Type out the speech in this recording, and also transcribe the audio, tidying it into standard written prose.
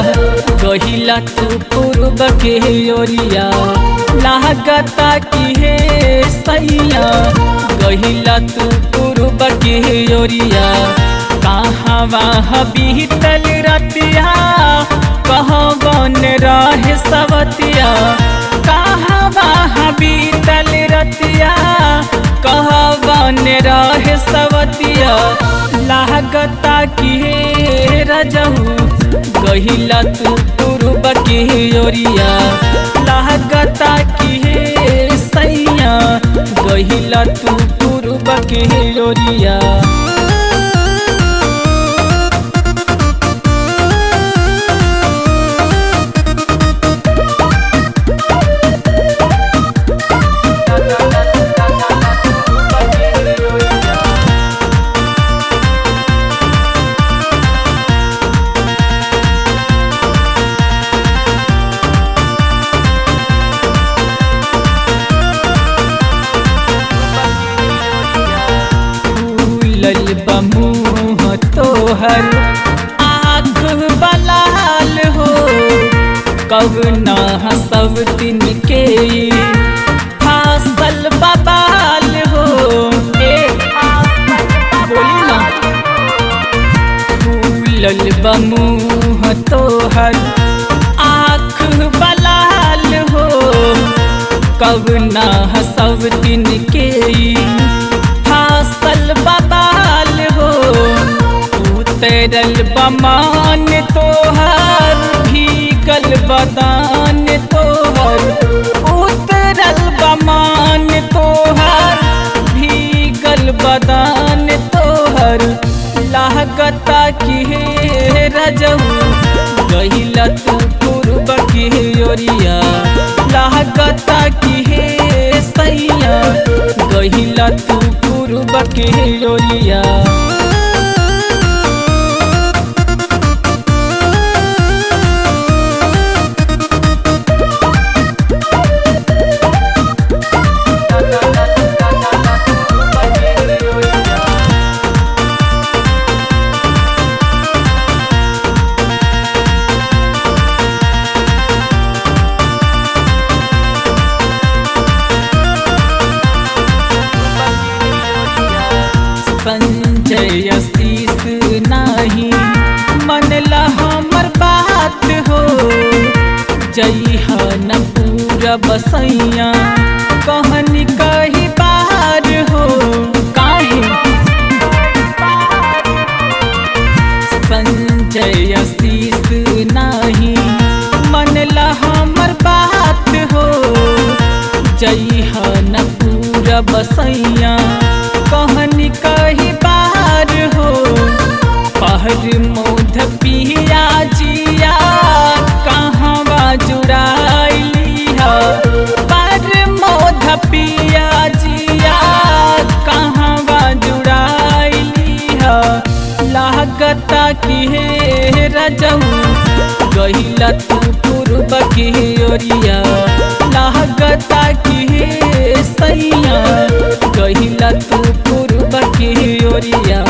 गहिला तू पूर्व के ओरिया लागता कि हे सैया गहिला तू पूर्व के ओरिया कहाँ वहाँ बीतल रतिया कहाँ बन रहे सवतिया कहाँ वहाँ बीतल रतिया कहाँ बन रहे सवतिया लागता कि हे रजहू गहिला तू पूर्व के ओरिया लागता कि हे सैया गहिला तू पूर्व के ओरिया बमुह तोहर आँख बलाल हो कब ना सब दिन के फासल बबाल हो बोली ना फूलल बमुह तोहर आँख बलाल हो कब ना सब दिन के फासल बबाल हो उतरल बमान तोहर भीगल बदान तोहर उतरल बमान तोहर भीगल बदान तोहर लागता कि हे रजहू गहिला तू पूर्व के ओरिया लागता कि हे सैया गहिला तू पूर्व के ओरिया संजय शीश नाही मनला हमर बात हो जइहा न पूरा बसैया कहनी कही बार हो काहे संजय शीश नाही मनला हमर बात हो जइहा न पूरा बसैया कहनी कही बार हो पहर मोध पिया जिया कहाँ जुड़ाइली पर मोध पिया जिया कहाँ जुड़ाइली लागता कि हे रजहू गहिला तू पूर्व के ओरिया लागता कि हे सैया गहिला तू पूर्व के ओरिया